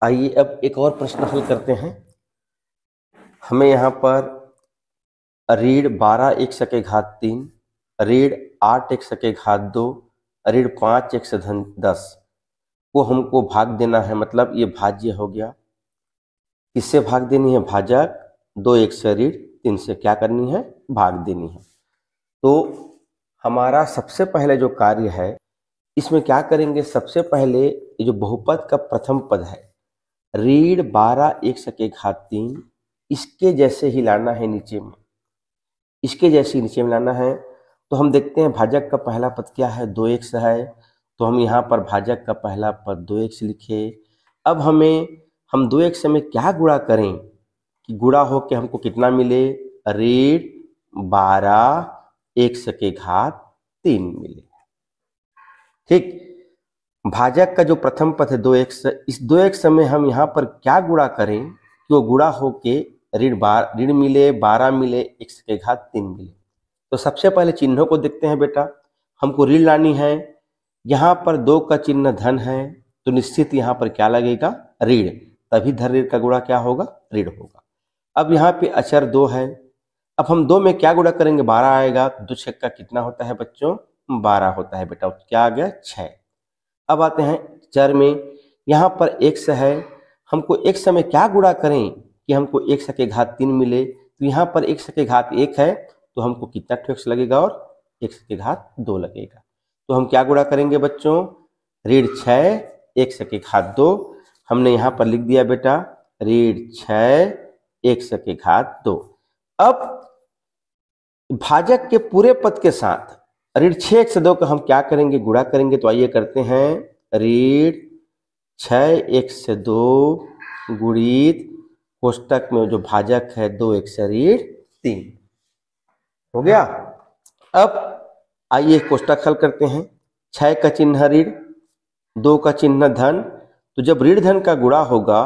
आइए अब एक और प्रश्न हल करते हैं। हमें यहाँ पर ऋण 12 x के घात 3, ऋण 8 x के घात 2, ऋण 5 x धन 10 को हमको भाग देना है। मतलब ये भाज्य हो गया। किससे भाग देनी है? भाजक 2x से ऋण 3 से क्या करनी है? भाग देनी है। तो हमारा सबसे पहले जो कार्य है इसमें क्या करेंगे? सबसे पहले ये जो बहुपद का प्रथम पद है ऋण 12 x के घात 3, इसके जैसे ही लाना है नीचे में, इसके जैसे ही नीचे में लाना है। तो हम देखते हैं भाजक का पहला पद क्या है? 2x है। तो हम यहाँ पर भाजक का पहला पद 2x लिखे। अब हम 2x में क्या गुणा करें कि गुणा हो के हमको कितना मिले? ऋण 12 x के घात 3 मिले। ठीक, भाजक का जो प्रथम पद है 2x, इस 2x में हम यहाँ पर क्या गुणा करें कि वो गुणा होके ऋण मिले, 12 मिले, x के घात 3 मिले। तो सबसे पहले चिन्हों को देखते हैं बेटा। हमको ऋण लानी है। यहाँ पर 2 का चिन्ह धन है तो निश्चित यहाँ पर क्या लगेगा? ऋण। तभी धन ऋण का गुणा क्या होगा? ऋण होगा। अब यहाँ पे अचर 2 है। अब हम 2 में क्या गुणा करेंगे? 12 आएगा। 2 छक्का का कितना होता है बच्चों? 12 होता है बेटा। क्या आ गया? 6। अब आते हैं चर में। यहाँ पर x है। हमको x में क्या गुणा करें कि हमको x के घात 3 मिले? तो यहाँ पर x के घात 1 है तो हमको कितना x लगेगा? और x के घात 2 लगेगा। तो हम क्या गुणा करेंगे बच्चों? ऋण 6 x के घात 2। हमने यहाँ पर लिख दिया बेटा ऋण 6 x के घात 2। अब भाजक के पूरे पद के साथ ऋण 6 x 2 का हम क्या करेंगे? गुणा करेंगे। तो आइए करते हैं। ऋण 6 x 2 गुणित कोष्टक में जो भाजक है 2x ऋण 3 हो गया। अब आइए कोष्टक हल करते हैं। 6 का चिन्ह ऋण, 2 का चिन्ह धन। तो जब ऋण धन का गुणा होगा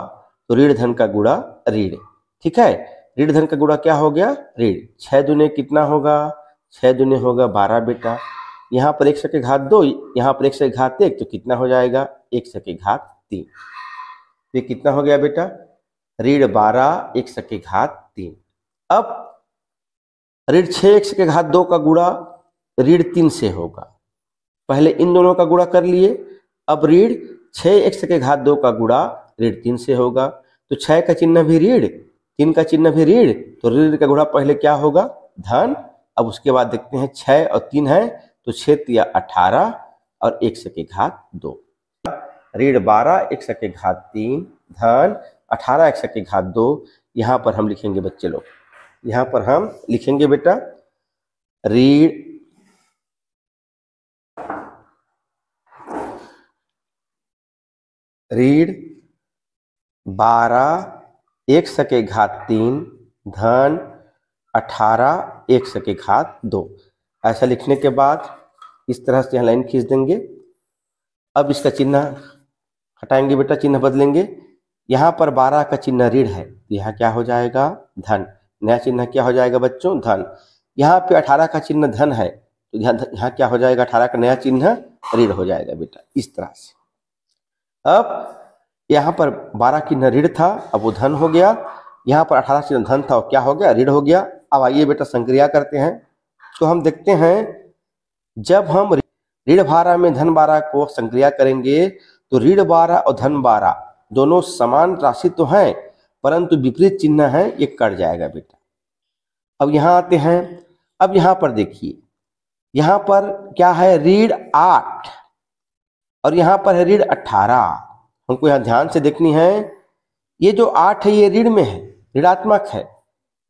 तो ऋण धन का गुणा ऋण। ठीक है, ऋण धन का गुणा क्या हो गया? ऋण। 6 दूने कितना होगा? 6 दूने होगा 12 बेटा। यहाँ पर x के घात 2, यहाँ पर x के घात 1, तो कितना हो जाएगा? x के घात 3। ये कितना हो गया बेटा? ऋण 12 x के घात 3। अब ऋण 6x के घात 2 का गुणा ऋण 3 से होगा। पहले इन दोनों का गुणा कर लिए। अब ऋण 6x के घात 2 का गुणा ऋण 3 से होगा। तो 6 का चिन्ह भी ऋण, 3 का चिन्ह भी ऋण, तो ऋण का गुणा पहले क्या होगा? धन। अब उसके बाद देखते हैं 6 और 3 है तो 6 या 18 और x के घात 2। ऋण 12 x के घात 3 धन 18 x के घात 2। यहाँ पर हम लिखेंगे बच्चे लोग, यहाँ पर हम लिखेंगे बेटा ऋण 12 x के घात 3 धन 18 x के घात 2। ऐसा लिखने के बाद इस तरह से यहाँ लाइन खींच देंगे। अब इसका चिन्ह हटाएंगे बेटा, चिन्ह बदलेंगे। यहाँ पर 12 का चिन्ह ऋण है, यहाँ क्या हो जाएगा? धन। नया चिन्ह क्या हो जाएगा बच्चों? धन। यहाँ पे 18 का चिन्ह धन है तो यहाँ क्या हो जाएगा? 18 का नया चिन्ह ऋण हो जाएगा बेटा, इस तरह से। अब यहाँ पर 12 चिन्ह ऋण था, अब वो धन हो गया। यहाँ पर 18 चिन्ह धन था, वो क्या हो गया? ऋण हो गया। अब आइए बेटा संक्रिया करते हैं। तो हम देखते हैं जब हम ऋण 12 में धन 12 को संक्रिया करेंगे तो ऋण 12 और धन 12 दोनों समान राशि तो हैं परंतु विपरीत चिन्ह है, ये कट जाएगा बेटा। अब यहाँ आते हैं। अब यहाँ पर देखिए, यहाँ पर क्या है? ऋण 8 और यहाँ पर है ऋण 18। हमको यहाँ ध्यान से देखनी है। ये जो 8 है ये ऋण में है, ऋणात्मक है।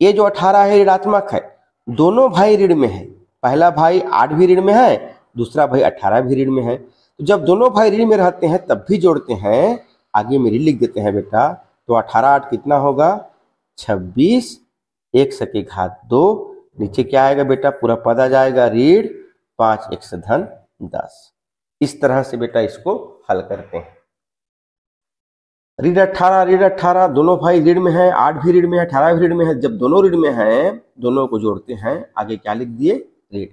ये जो 18 है ऋणात्मक है। दोनों भाई ऋण में है। पहला भाई 8 भी ऋण में है, दूसरा भाई 18 भी ऋण में है। तो जब दोनों भाई ऋण में रहते हैं तब भी जोड़ते हैं, आगे में ऋण लिख देते हैं बेटा। तो 18 8 कितना होगा? 26 x के घात 2। नीचे क्या आएगा बेटा? पूरा पद आ जाएगा ऋण 5 x धन 10। इस तरह से बेटा इसको हल करते हैं। ऋण 18 दोनों भाई ऋण में है, 8 भी ऋण में है, 18 भी ऋण में है। जब दोनों ऋण में है, दोनों को जोड़ते हैं, आगे क्या लिख दिए? ऋण।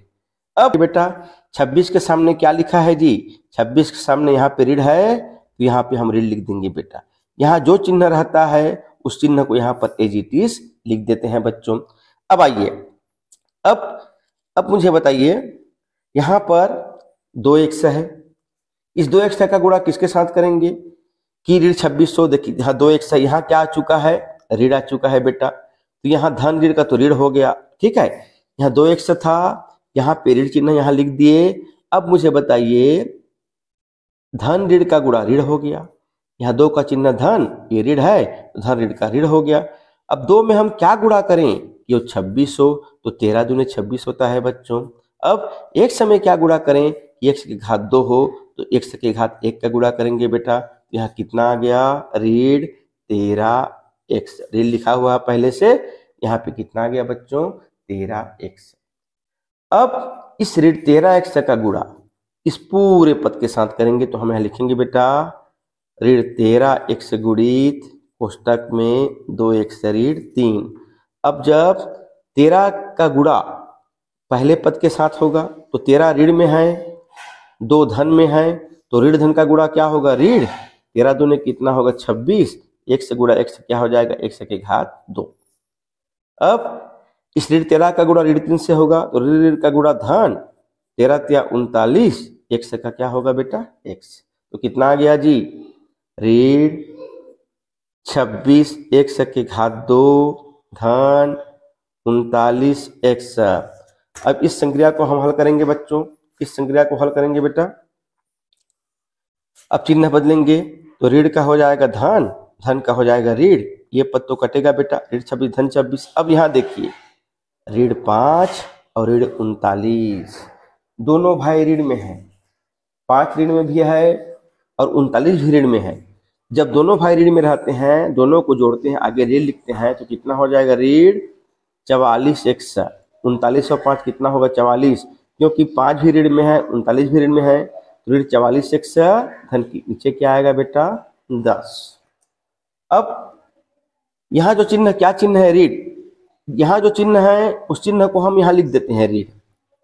अब बेटा 26 के सामने क्या लिखा है जी? 26 के सामने यहाँ पे ऋण है तो यहाँ पे हम ऋण लिख देंगे बेटा। यहाँ जो चिन्ह रहता है उस चिन्ह को यहाँ पर एज इट इज लिख देते हैं बच्चों। अब आइए, अब मुझे बताइए, यहाँ पर 2x है, इस 2x का गुणा किसके साथ करेंगे कि ऋण 2600। देखिए यहाँ 2x है, यहाँ क्या आ चुका है, ऋण आ चुका है बेटा, तो यहाँ धन ऋण का तो ऋण हो गया, ठीक है। यहाँ 2x था, यहाँ पे ऋण चिन्ह यहाँ लिख दिए। अब मुझे बताइए, धन ऋण का गुणा ऋण हो गया, यहाँ 2 का चिन्ह धन, ये ऋण है, तो धन ऋण का ऋण हो गया। अब 2 में हम क्या गुणा करें, ये 2600, तो 13 दूने 26 होता है बच्चों। अब एक समय क्या गुणा करें, x की घात 2 हो तो x की घात 1 का गुणा करेंगे बेटा, तो यहाँ कितना आ गया, ऋण 13x, ऋण लिखा हुआ है पहले से, यहाँ पे कितना आ गया बच्चों, 13x। अब इस ऋण 13x का गुणा इस पूरे पद के साथ करेंगे, तो हम यहाँ लिखेंगे बेटा ऋण 13x गुणित कोष्टक में 2x ऋण 3। अब जब 13 का गुणा पहले पद के साथ होगा तो 13 ऋण में है, 2 धन में है, तो ऋण धन का गुणा क्या होगा, ऋण 13 दूने कितना होगा 26, x गुणा x क्या हो जाएगा, x की घात 2। अब इस ऋण 13 का गुणा ऋण 3 से होगा, तो ऋण का गुणा धन 13 तिया 39, x का क्या होगा बेटा, x, तो कितना आ गया जी, ऋण 26 x की घात 2 धन 39x। अब इस संक्रिया को हम हल करेंगे बच्चों, इस संक्रिया को हल करेंगे बेटा। अब चिन्ह बदलेंगे, तो ऋण का हो जाएगा धन, धन का हो जाएगा ऋण, ये पद तो कटेगा बेटा, ऋण 26 धन 26। अब यहाँ देखिए ऋण 5 और ऋण 39, दोनों भाई ऋण में है, 5 ऋण में भी है और 39 भी ऋण में है। जब दोनों भाई ऋण में रहते हैं, दोनों को जोड़ते हैं, आगे ऋण लिखते हैं, तो कितना हो जाएगा, ऋण 44x। 39 और 5 कितना होगा, 44, क्योंकि 5 भी ऋण में है, 39 भी ऋण में है, तो ऋण 44x, धन की नीचे क्या आएगा बेटा, 10। अब यहाँ जो चिन्ह, क्या चिन्ह है, ऋण, यहाँ जो चिन्ह है उस चिन्ह को हम यहाँ लिख देते हैं ऋण।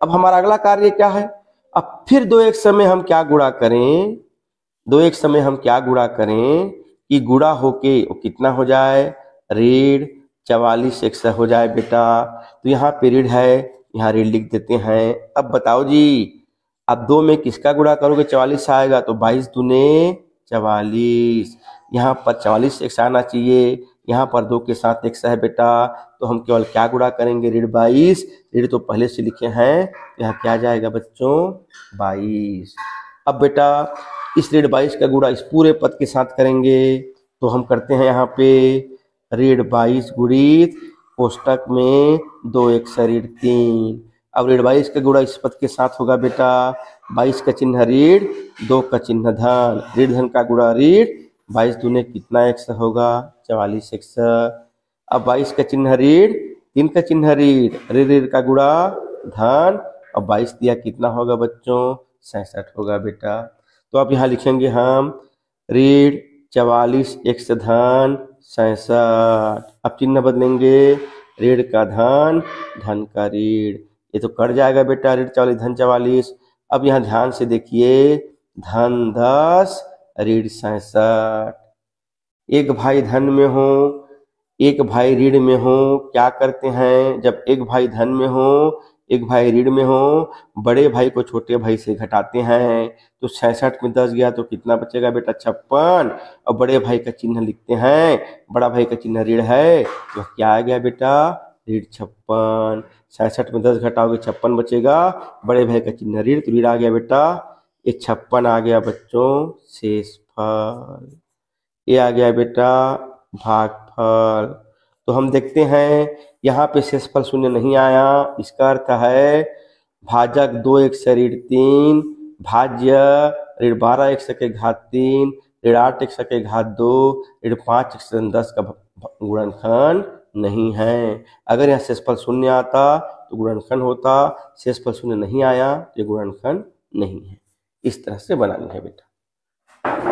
अब हमारा अगला कार्य क्या है, अब फिर 2x में हम क्या गुणा करें, 2x में हम क्या गुणा करें कि गुणा होके वो कितना हो जाए, ऋण 44x हो जाए बेटा। तो यहाँ पे ऋण है, यहाँ ऋण लिख देते हैं। अब बताओ जी, अब 2 में किसका गुणा करोगे, 44 आएगा, तो 22 दूने 44, यहाँ पर 44x आना चाहिए, यहाँ पर 2 के साथ x है बेटा, तो हम केवल क्या गुणा करेंगे, ऋण 22, ऋण तो पहले से लिखे हैं, यहाँ क्या जाएगा बच्चों, 22। अब बेटा इस ऋण 22 का गुणा इस पूरे पद के साथ करेंगे, तो हम करते हैं यहाँ पे ऋण 22 गुणित कोष्टक में 2x ऋण 3। अब ऋण 22 का गुणा इस पद के साथ होगा बेटा, 22 का चिन्ह ऋण, 2 का चिन्ह धन, ऋण धन का गुणा ऋण, 22 दूने कितना x होगा, 44x। अब 22 का चिन्ह ऋण, 3 का चिन्ह ऋण, ऋण का गुणा धन, और 22 दिया कितना होगा बच्चों, 67 होगा बेटा। तो आप यहाँ लिखेंगे हम ऋण 44x धन 67। अब चिन्ह बदलेंगे, ऋण का धन, धन का ऋण, ये तो कट जाएगा बेटा, ऋण 44 धन 44। अब यहाँ ध्यान से देखिए, धन 10 ऋण 67, एक भाई धन में हो, एक भाई ऋण में हो, क्या करते हैं, जब एक भाई धन में हो, एक भाई ऋण में हो, बड़े भाई को छोटे भाई से घटाते हैं, तो 66 में 10 गया तो कितना बचेगा बेटा, 56, और बड़े भाई का चिन्ह लिखते हैं, बड़ा भाई का चिन्ह ऋण है, तो क्या आ गया बेटा, ऋण 56। 66 में 10 घटाओगे 56 बचेगा, बड़े भाई का चिन्ह ऋण, तो ऋण आ गया बेटा, ये 56 आ गया बच्चों शेषफल, ये आ गया बेटा भागफल। तो हम देखते हैं यहाँ पे शेषफल शून्य नहीं आया, इसका अर्थ है भाजक 2x ऋण 3 भाज्य ऋण 12x के घात 3 ऋण 8x के घात 2 ऋण 5x 10 का गुणनखंड नहीं है। अगर यहाँ शेषफल शून्य आता तो गुणनखंड होता, शेषफल शून्य नहीं आया तो ये गुणनखंड नहीं है। इस तरह से बनानी है बेटा।